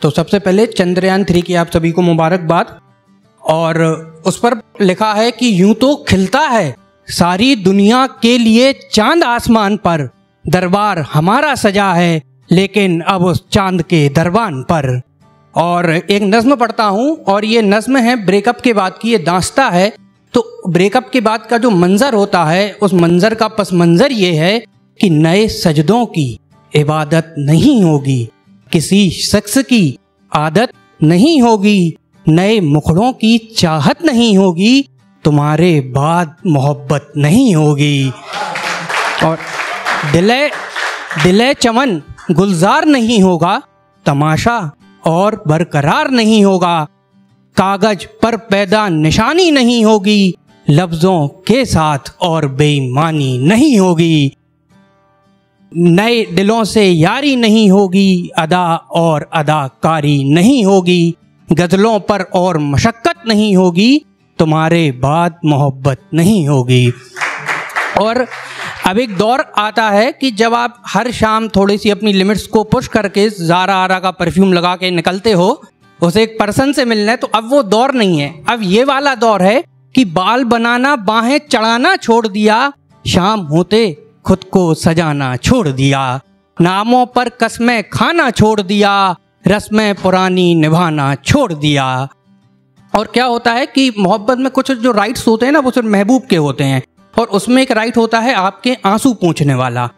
तो सबसे पहले चंद्रयान-3 की आप सभी को मुबारकबाद। और उस पर लिखा है कि यूं तो खिलता है सारी दुनिया के लिए चांद आसमान पर, दरबार हमारा सजा है लेकिन अब उस चांद के दरबान पर। और एक नज़्म पढ़ता हूँ, और ये नज़्म है ब्रेकअप के बाद की, ये दास्ता है। तो ब्रेकअप के बाद का जो मंज़र होता है, उस मंज़र का पस मंज़र ये है कि नए सजदों की इबादत नहीं होगी, किसी शख्स की आदत नहीं होगी, नए मुखड़ों की चाहत नहीं होगी, तुम्हारे बाद मोहब्बत नहीं होगी। और दिले चमन गुलजार नहीं होगा, तमाशा और बरकरार नहीं होगा, कागज पर पैदा निशानी नहीं होगी, लफ्ज़ों के साथ और बेईमानी नहीं होगी, नए दिलों से यारी नहीं होगी, अदा और अदाकारी नहीं होगी, गज़लों पर और मशक्क़त नहीं होगी, तुम्हारे बाद मोहब्बत नहीं होगी। और अब एक दौर आता है कि जब आप हर शाम थोड़ी सी अपनी लिमिट्स को पुश करके ज़ारा आरा का परफ्यूम लगा के निकलते हो उसे एक पर्सन से मिलने, तो अब वो दौर नहीं है। अब ये वाला दौर है कि बाल बनाना बाहें चढ़ाना छोड़ दिया, शाम होते खुद को सजाना छोड़ दिया, नामों पर कसमें खाना छोड़ दिया, रस्में पुरानी निभाना छोड़ दिया। और क्या होता है कि मोहब्बत में कुछ जो राइट्स होते हैं ना, वो सिर्फ महबूब के होते हैं। और उसमें एक राइट होता है आपके आंसू पोंछने वाला,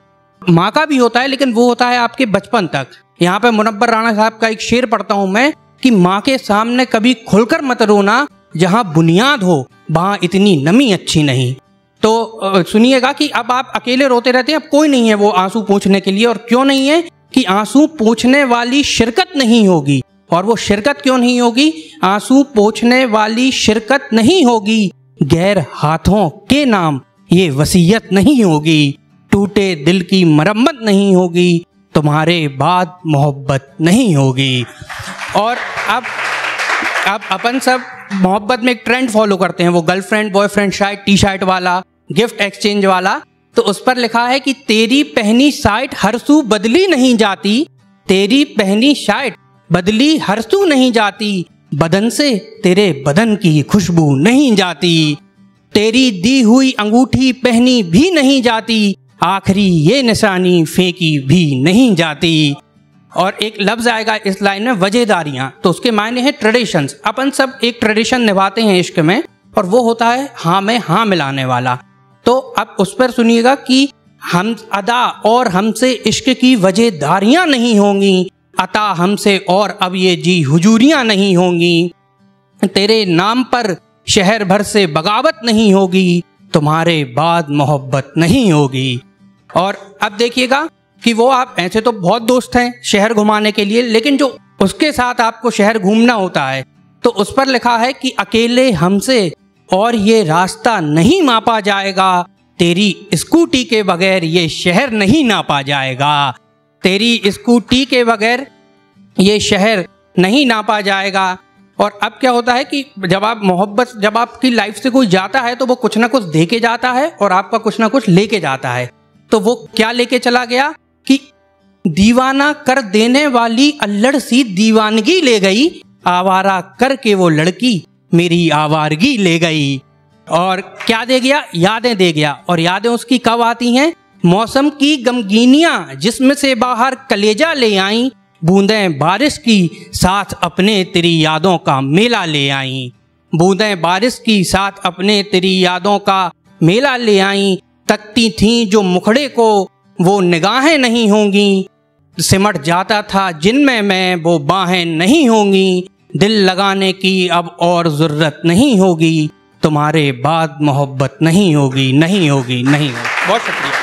माँ का भी होता है, लेकिन वो होता है आपके बचपन तक। यहाँ पे मुनव्वर राणा साहब का एक शेर पढ़ता हूँ मैं कि माँ के सामने कभी खुलकर मत रोना, जहाँ बुनियाद हो वहाँ इतनी नमी अच्छी नहीं। तो सुनिएगा कि अब आप अकेले रोते रहते हैं, अब कोई नहीं है वो आंसू पोंछने के लिए। और क्यों नहीं है कि आंसू पोंछने वाली शिरकत नहीं होगी। और वो शिरकत क्यों नहीं होगी? आंसू पोंछने वाली शिरकत नहीं होगी, गैर हाथों के नाम ये वसीयत नहीं होगी, टूटे दिल की मरम्मत नहीं होगी, तुम्हारे बाद मोहब्बत नहीं होगी। और अब अपन सब मोहब्बत में एक ट्रेंड फॉलो करते हैं, वो girlfriend boyfriend shirt T shirt वाला, गिफ्ट एक्सचेंज वाला। तो उस पर लिखा है कि तेरी पहनी शर्ट हर सू बदली नहीं जाती, तेरी पहनी शर्ट बदली हर सू नहीं जाती, बदन से तेरे बदन की खुशबू नहीं जाती, तेरी दी हुई अंगूठी पहनी भी नहीं जाती, आखिरी ये निशानी फेंकी भी नहीं जाती। और एक लफ्ज़ आएगा इस लाइन में, वजहदारियाँ, तो उसके मायने हैं ट्रेडिशंस। अपन सब एक ट्रेडिशन निभाते हैं इश्क में, और वो होता है हाँ में हाँ मिलाने वाला। तो अब उस पर सुनिएगा कि हम अदा और हमसे इश्क की वजहदारियाँ नहीं होंगी, अता हमसे और अब ये जी हुजूरियाँ नहीं होंगी, तेरे नाम पर शहर भर से बगावत नहीं होगी, तुम्हारे बाद मोहब्बत नहीं होगी। और अब देखिएगा कि वो आप ऐसे तो बहुत दोस्त हैं शहर घुमाने के लिए, लेकिन जो उसके साथ आपको शहर घूमना होता है, तो उस पर लिखा है कि अकेले हमसे और ये रास्ता नहीं मापा जाएगा, तेरी स्कूटी के बगैर ये शहर नहीं नापा जाएगा, तेरी स्कूटी के बगैर ये शहर नहीं नापा जाएगा। और अब क्या होता है कि जब आपकी लाइफ से कोई जाता है तो वो कुछ ना कुछ दे के जाता है और आपका कुछ ना कुछ लेके जाता है। तो वो क्या लेके चला गया कि दीवाना कर देने वाली अल्लड़ सी दीवानगी ले गई, आवारा करके वो लड़की मेरी आवारगी ले गई। और क्या दे गया? यादें दे गया। और यादें उसकी कब आती हैं? मौसम की गमगीनियां जिसमें से बाहर कलेजा ले आई, बूंदें बारिश की साथ अपने तेरी यादों का मेला ले आई, बूंदें बारिश की साथ अपने तेरी यादों का मेला ले आई, तकती थीं जो मुखड़े को वो निगाहें नहीं होंगी, सिमट जाता था जिनमें मैं वो बाहें नहीं होंगी, दिल लगाने की अब और ज़रूरत नहीं होगी, तुम्हारे बाद मोहब्बत नहीं होगी, नहीं होगी, नहीं होगी। बहुत शुक्रिया।